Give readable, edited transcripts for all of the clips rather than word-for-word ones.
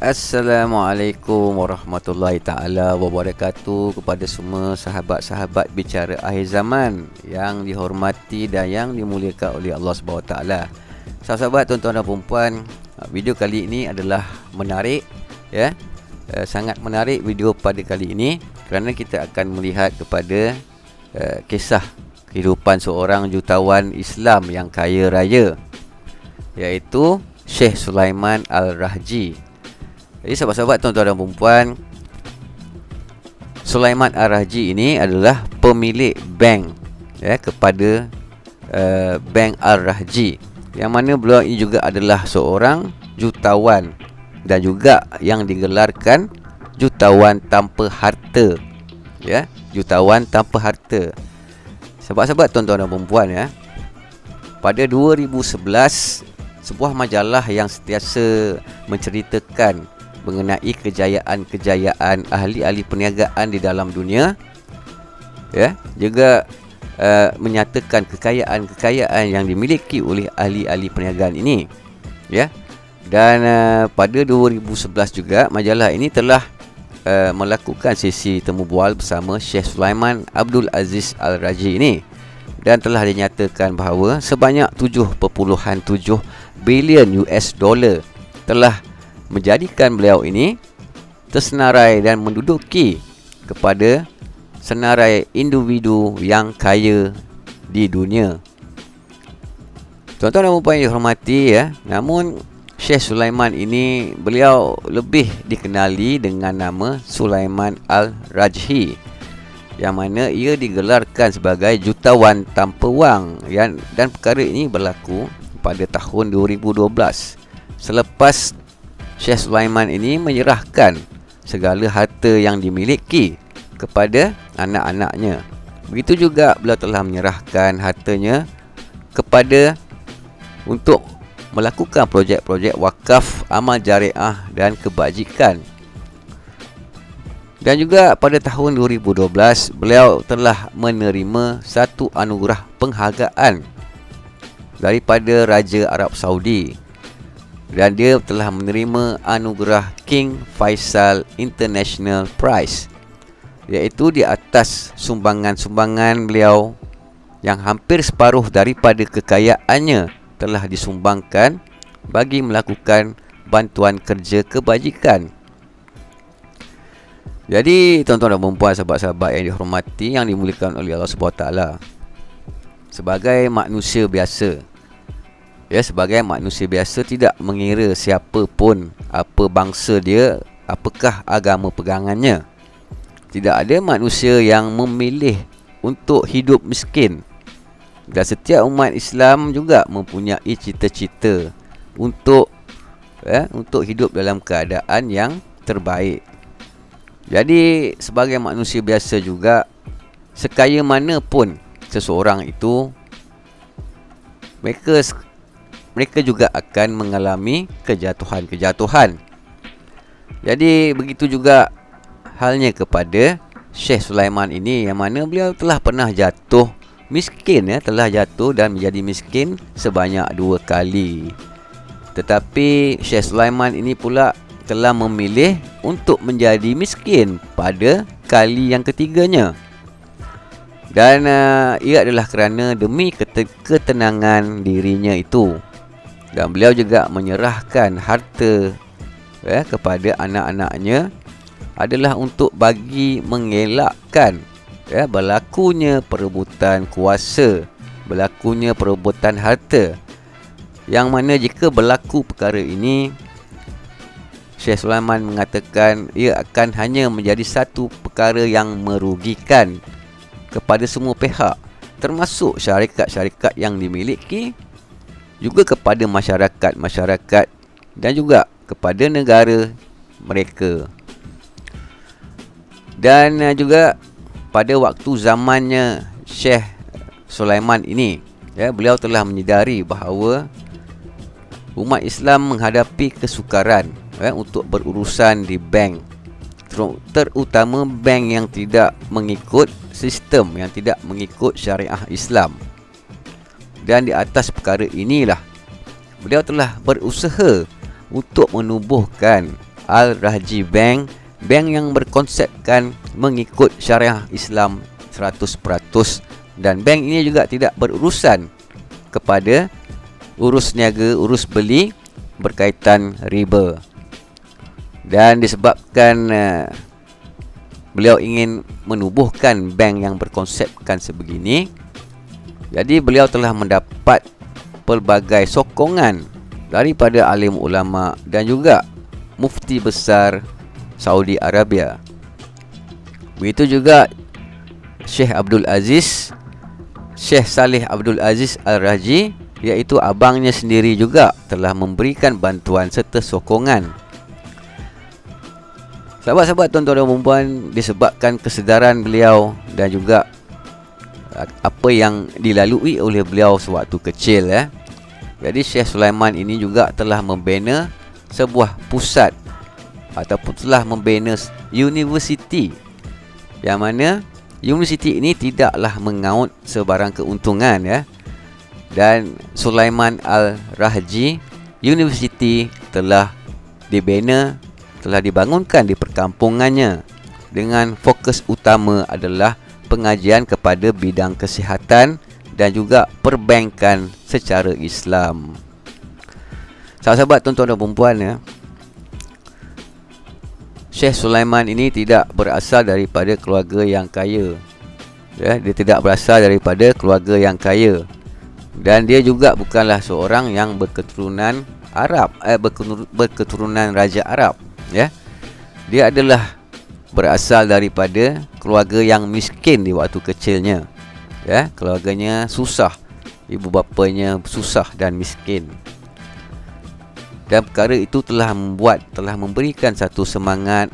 Assalamualaikum warahmatullahi ta'ala wabarakatuh kepada semua sahabat-sahabat bicara akhir zaman yang dihormati dan yang dimuliakan oleh Allah SWT. Sahabat-sahabat, tuan-tuan dan puan-puan, video kali ini adalah menarik, ya. Sangat menarik video pada kali ini kerana kita akan melihat kepada kisah kehidupan seorang jutawan Islam yang kaya raya, iaitu Syekh Sulaiman Al-Rahji. Jadi sahabat-sahabat, tuan-tuan dan puan-puan, Sulaiman Al-Rahji ini adalah pemilik bank, kepada Bank Al-Rahji, yang mana beliau ini juga adalah seorang jutawan dan juga yang digelarkan jutawan tanpa harta, jutawan tanpa harta. Sahabat-sahabat, tuan-tuan dan puan-puan, pada 2011, sebuah majalah yang sentiasa menceritakan mengenai kejayaan-kejayaan ahli-ahli perniagaan di dalam dunia, juga menyatakan kekayaan-kekayaan yang dimiliki oleh ahli-ahli perniagaan ini, dan pada 2011 juga majalah ini telah melakukan sesi temu bual bersama Syekh Sulaiman Abdul Aziz Al-Rahji ini, dan telah dinyatakan bahawa sebanyak 7.7 bilion US dollar telah menjadikan beliau ini tersenarai dan menduduki kepada senarai individu yang kaya di dunia. Tuan-tuan dan puan-puan yang dihormati, namun Syekh Sulaiman ini beliau lebih dikenali dengan nama Sulaiman Al-Rahji, yang mana ia digelarkan sebagai jutawan tanpa wang, dan perkara ini berlaku pada tahun 2012 selepas Syekh Sulaiman ini menyerahkan segala harta yang dimiliki kepada anak-anaknya. Begitu juga beliau telah menyerahkan hartanya kepada untuk melakukan projek-projek wakaf, amal jariah dan kebajikan. Dan juga pada tahun 2012 beliau telah menerima satu anugerah penghargaan daripada Raja Arab Saudi, dan dia telah menerima anugerah King Faisal International Prize, iaitu di atas sumbangan-sumbangan beliau yang hampir separuh daripada kekayaannya telah disumbangkan bagi melakukan bantuan kerja kebajikan. Jadi tuan-tuan dan puan-puan, sahabat-sahabat yang dihormati, yang dimuliakan oleh Allah SWT, sebagai manusia biasa, sebagai manusia biasa tidak mengira siapa pun, apa bangsa dia, apakah agama pegangannya. Tidak ada manusia yang memilih untuk hidup miskin, dan setiap umat Islam juga mempunyai cita-cita untuk hidup dalam keadaan yang terbaik. Jadi sebagai manusia biasa juga, sekaya mana pun seseorang itu, mereka juga akan mengalami kejatuhan-kejatuhan. Jadi begitu juga halnya kepada Syekh Sulaiman ini, yang mana beliau telah pernah jatuh miskin, telah jatuh dan menjadi miskin sebanyak 2 kali. Tetapi Syekh Sulaiman ini pula telah memilih untuk menjadi miskin pada kali yang ketiganya. Dan ia adalah kerana demi ketenangan dirinya itu. Dan beliau juga menyerahkan harta kepada anak-anaknya adalah untuk bagi mengelakkan berlakunya perebutan kuasa, berlakunya perebutan harta, yang mana jika berlaku perkara ini, Syekh Sulaiman mengatakan ia akan hanya menjadi satu perkara yang merugikan kepada semua pihak, termasuk syarikat-syarikat yang dimiliki, juga kepada masyarakat dan juga kepada negara mereka. Dan juga pada waktu zamannya Syekh Sulaiman ini, beliau telah menyedari bahawa umat Islam menghadapi kesukaran untuk berurusan di bank, terutama bank yang tidak mengikut sistem, yang tidak mengikut syariah Islam. Dan di atas perkara inilah beliau telah berusaha untuk menubuhkan Al-Rahji Bank, bank yang berkonsepkan mengikut syariah Islam 100%, dan bank ini juga tidak berurusan kepada urus niaga, urus beli berkaitan riba. Dan disebabkan beliau ingin menubuhkan bank yang berkonsepkan sebegini, jadi beliau telah mendapat pelbagai sokongan daripada alim ulama dan juga mufti besar Saudi Arabia. Begitu juga Syekh Saleh Abdul Aziz Al-Rahji, iaitu abangnya sendiri juga telah memberikan bantuan serta sokongan. Sahabat-sahabat, tuan-tuan dan puan-puan, disebabkan kesedaran beliau dan juga apa yang dilalui oleh beliau sewaktu kecil, jadi Syekh Sulaiman ini juga telah membina sebuah pusat ataupun telah membina universiti, yang mana universiti ini tidaklah mengaut sebarang keuntungan, dan Sulaiman Al-Rahji University telah dibina, telah dibangunkan di perkampungannya dengan fokus utama adalah pengajian kepada bidang kesihatan dan juga perbankan secara Islam. Sahabat-sahabat, tuan-tuan dan puan-puan, Syekh Sulaiman ini tidak berasal daripada keluarga yang kaya. Dia tidak berasal daripada keluarga yang kaya. Dan dia juga bukanlah seorang yang berketurunan Arab, berketurunan Raja Arab. Dia adalah berasal daripada keluarga yang miskin di waktu kecilnya. Keluarganya susah, ibu bapanya susah dan miskin. Dan perkara itu telah memberikan satu semangat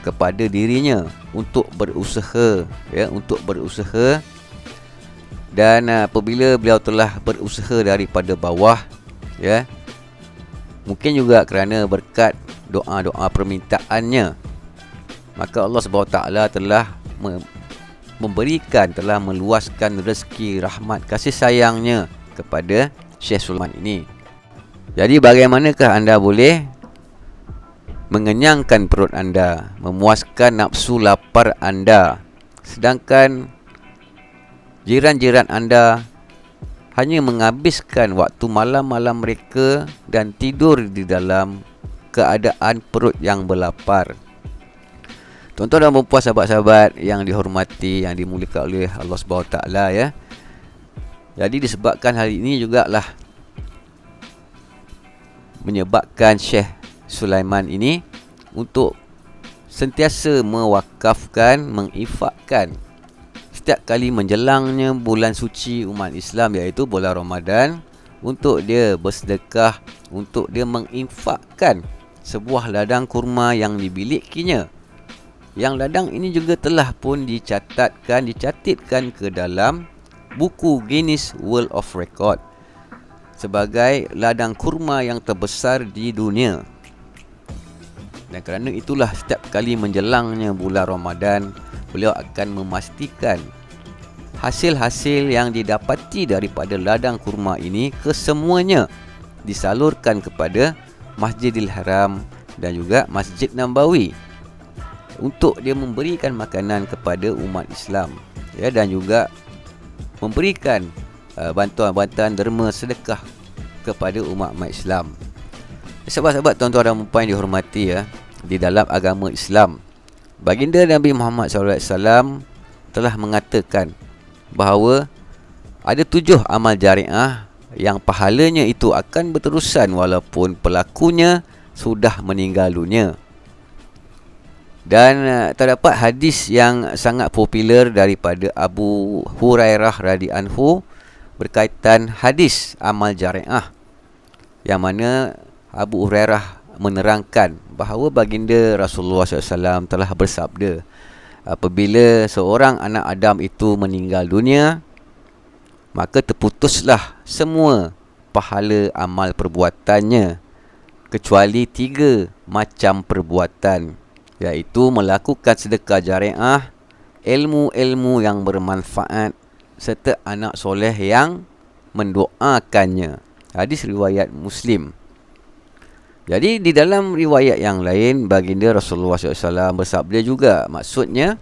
kepada dirinya untuk berusaha, dan apabila beliau telah berusaha daripada bawah, mungkin juga kerana berkat doa-doa permintaannya, maka Allah SWT telah telah meluaskan rezeki, rahmat, kasih sayangnya kepada Syekh Sulaiman ini. Jadi bagaimanakah anda boleh mengenyangkan perut anda, memuaskan nafsu lapar anda, sedangkan jiran-jiran anda hanya menghabiskan waktu malam-malam mereka dan tidur di dalam keadaan perut yang berlapar. Tuan-tuan dan puan-puan, sahabat-sahabat yang dihormati, yang dimuliakan oleh Allah SWT, Jadi disebabkan hal ini jugalah menyebabkan Syekh Sulaiman ini untuk sentiasa mewakafkan, menginfakkan setiap kali menjelangnya bulan suci umat Islam, iaitu bulan Ramadan, untuk dia bersedekah, untuk dia menginfakkan sebuah ladang kurma yang dimilikinya. Yang ladang ini juga telah pun dicatitkan ke dalam buku Guinness World of Record sebagai ladang kurma yang terbesar di dunia. Dan kerana itulah setiap kali menjelangnya bulan Ramadan, beliau akan memastikan hasil-hasil yang didapati daripada ladang kurma ini kesemuanya disalurkan kepada Masjidil Haram dan juga Masjid Nabawi, untuk dia memberikan makanan kepada umat Islam, dan juga memberikan bantuan-bantuan derma sedekah kepada umat-umat Islam. Sahabat-sahabat, tuan-tuan dan puan yang dihormati, di dalam agama Islam, baginda Nabi Muhammad SAW telah mengatakan bahawa ada 7 amal jariah yang pahalanya itu akan berterusan walaupun pelakunya sudah meninggal dunia. Dan terdapat hadis yang sangat popular daripada Abu Hurairah radhiyallahu anhu berkaitan hadis amal jariah, yang mana Abu Hurairah menerangkan bahawa baginda Rasulullah SAW telah bersabda, apabila seorang anak Adam itu meninggal dunia, maka terputuslah semua pahala amal perbuatannya kecuali 3 macam perbuatan, iaitu melakukan sedekah jariah, ilmu-ilmu yang bermanfaat, serta anak soleh yang mendoakannya. Hadis riwayat Muslim. Jadi di dalam riwayat yang lain, baginda Rasulullah SAW bersabda juga, maksudnya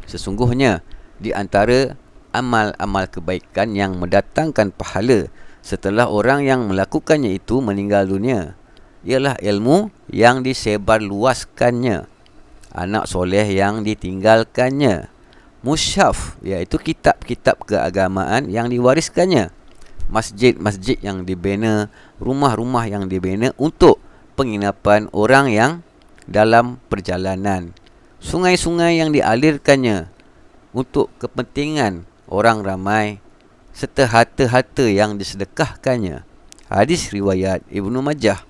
sesungguhnya di antara amal-amal kebaikan yang mendatangkan pahala setelah orang yang melakukannya itu meninggal dunia, ialah ilmu yang disebarluaskannya, anak soleh yang ditinggalkannya, mushaf, iaitu kitab-kitab keagamaan yang diwariskannya, masjid-masjid yang dibina, rumah-rumah yang dibina untuk penginapan orang yang dalam perjalanan, sungai-sungai yang dialirkannya untuk kepentingan orang ramai, serta harta-harta yang disedekahkannya. Hadis riwayat Ibnu Majah.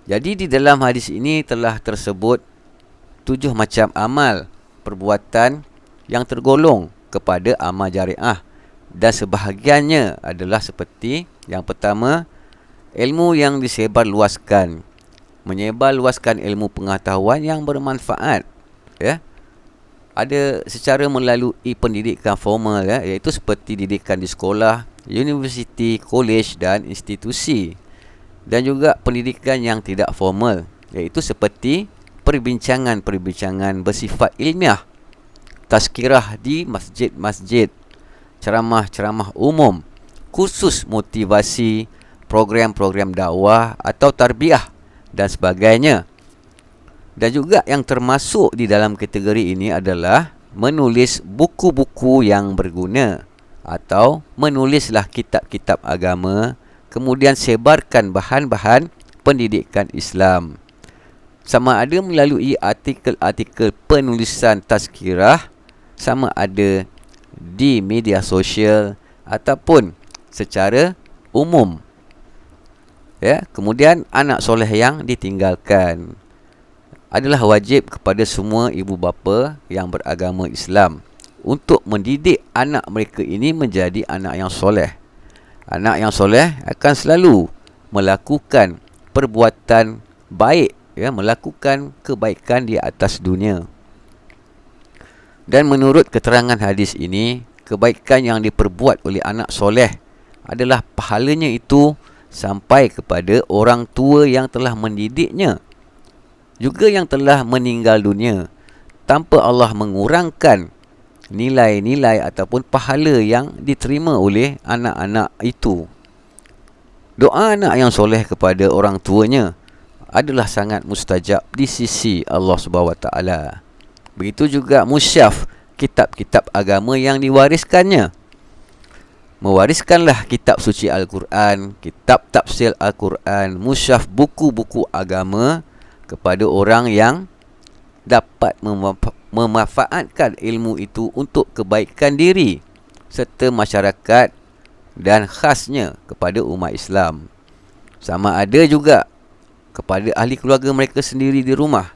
Jadi di dalam hadis ini telah tersebut 7 macam amal perbuatan yang tergolong kepada amal jariah, dan sebahagiannya adalah seperti yang pertama, ilmu yang disebarluaskan, menyebarluaskan ilmu pengetahuan yang bermanfaat, ya. Ada secara melalui pendidikan formal, ya, iaitu seperti didikan di sekolah, universiti, kolej dan institusi, dan juga pendidikan yang tidak formal, iaitu seperti perbincangan-perbincangan bersifat ilmiah, tazkirah di masjid-masjid, ceramah-ceramah umum, kursus motivasi, program-program dakwah atau tarbiyah dan sebagainya. Dan juga yang termasuk di dalam kategori ini adalah menulis buku-buku yang berguna, atau menulislah kitab-kitab agama, kemudian sebarkan bahan-bahan pendidikan Islam, sama ada melalui artikel-artikel penulisan tazkirah, sama ada di media sosial ataupun secara umum, ya. Kemudian anak soleh yang ditinggalkan adalah wajib kepada semua ibu bapa yang beragama Islam untuk mendidik anak mereka ini menjadi anak yang soleh. Anak yang soleh akan selalu melakukan perbuatan baik, ya, melakukan kebaikan di atas dunia. Dan menurut keterangan hadis ini, kebaikan yang diperbuat oleh anak soleh adalah pahalanya itu sampai kepada orang tua yang telah mendidiknya, juga yang telah meninggal dunia, tanpa Allah mengurangkan nilai-nilai ataupun pahala yang diterima oleh anak-anak itu. Doa anak yang soleh kepada orang tuanya adalah sangat mustajab di sisi Allah Subhanahu Wa Taala. Begitu juga musyaf, kitab-kitab agama yang diwariskannya. Mewariskanlah kitab suci Al-Quran, kitab tafsir Al-Quran, musyaf, buku-buku agama kepada orang yang dapat memanfaatkan ilmu itu untuk kebaikan diri serta masyarakat, dan khasnya kepada umat Islam. Sama ada juga kepada ahli keluarga mereka sendiri di rumah,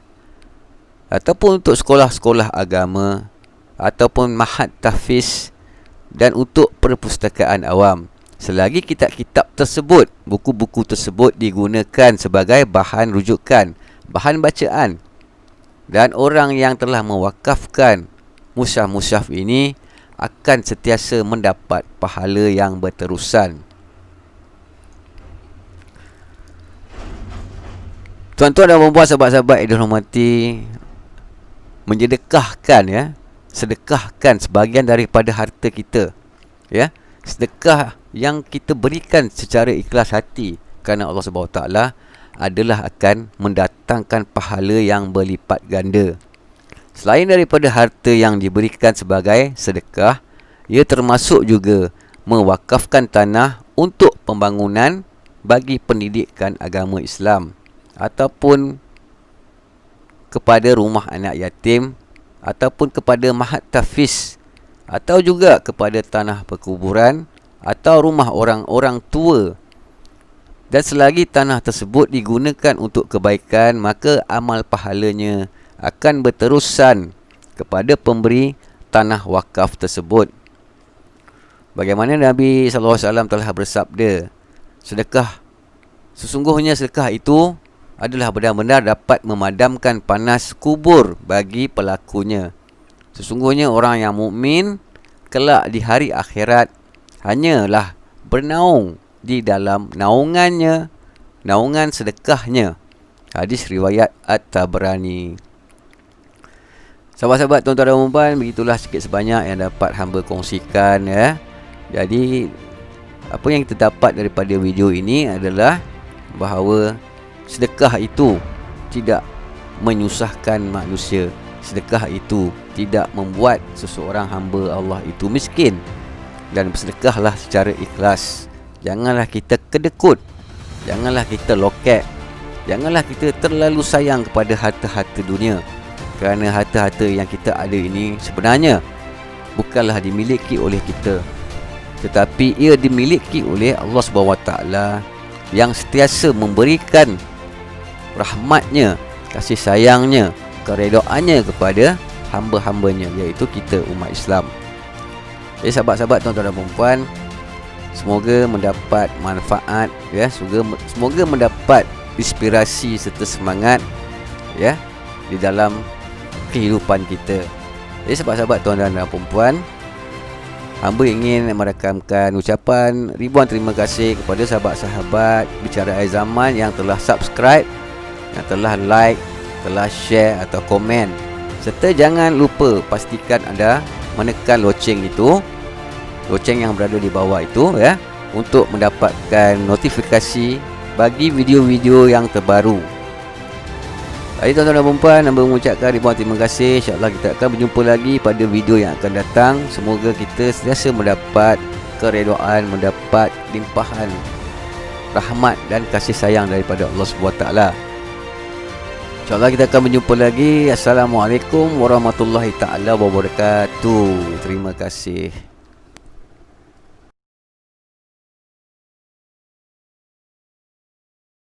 ataupun untuk sekolah-sekolah agama, ataupun mahat tahfiz, dan untuk perpustakaan awam, selagi kitab-kitab tersebut, buku-buku tersebut digunakan sebagai bahan rujukan, bahan bacaan, dan orang yang telah mewakafkan musyaf-musyaf ini akan sentiasa mendapat pahala yang berterusan. Tuan-tuan dan puan-puan, sahabat-sahabat yang dirahmati, mensedekahkan, ya, sedekahkan sebahagian daripada harta kita, ya, sedekah yang kita berikan secara ikhlas hati kerana Allah Subhanahu Wa Taala adalah akan mendatangkan pahala yang berlipat ganda. Selain daripada harta yang diberikan sebagai sedekah, ia termasuk juga mewakafkan tanah untuk pembangunan bagi pendidikan agama Islam, ataupun kepada rumah anak yatim, ataupun kepada mahat tahfiz, atau juga kepada tanah perkuburan atau rumah orang-orang tua. Dan selagi tanah tersebut digunakan untuk kebaikan, maka amal pahalanya akan berterusan kepada pemberi tanah wakaf tersebut. Bagaimana Nabi SAW telah bersabda, sesungguhnya sedekah itu adalah benar-benar dapat memadamkan panas kubur bagi pelakunya. Sesungguhnya orang yang mukmin kelak di hari akhirat hanyalah bernaung di dalam naungannya naungan sedekahnya. Hadis riwayat At-Tabrani. Sahabat-sahabat, tuan-tuan dan puan, begitulah sikit sebanyak yang dapat hamba kongsikan ya. Jadi apa yang kita dapat daripada video ini adalah bahawa sedekah itu tidak menyusahkan manusia. Sedekah itu tidak membuat seseorang hamba Allah itu miskin. Dan bersedekahlah secara ikhlas. Janganlah kita kedekut, janganlah kita loket, janganlah kita terlalu sayang kepada harta-harta dunia. Kerana harta-harta yang kita ada ini sebenarnya bukanlah dimiliki oleh kita, tetapi ia dimiliki oleh Allah SWT yang sentiasa memberikan rahmatnya, kasih sayangnya, keredoannya kepada hamba-hambanya, iaitu kita umat Islam. Jadi sahabat-sahabat, tuan-tuan dan puan, semoga mendapat manfaat ya, semoga mendapat inspirasi serta semangat ya di dalam kehidupan kita. Jadi sahabat-sahabat, tuan-tuan dan puan, hamba ingin merakamkan ucapan ribuan terima kasih kepada sahabat-sahabat Bicara Akhir Zaman yang telah subscribe, yang telah like, telah share atau komen. Serta jangan lupa pastikan anda menekan loceng itu, loceng yang berada di bawah itu ya, untuk mendapatkan notifikasi bagi video-video yang terbaru. Jadi tuan-tuan dan puan, hamba mengucapkan ribuan terima kasih. InsyaAllah kita akan berjumpa lagi pada video yang akan datang. Semoga kita sentiasa mendapat keredaan, mendapat limpahan rahmat dan kasih sayang daripada Allah SWT. InsyaAllah kita akan berjumpa lagi. Assalamualaikum warahmatullahi taala wabarakatuh. Terima kasih.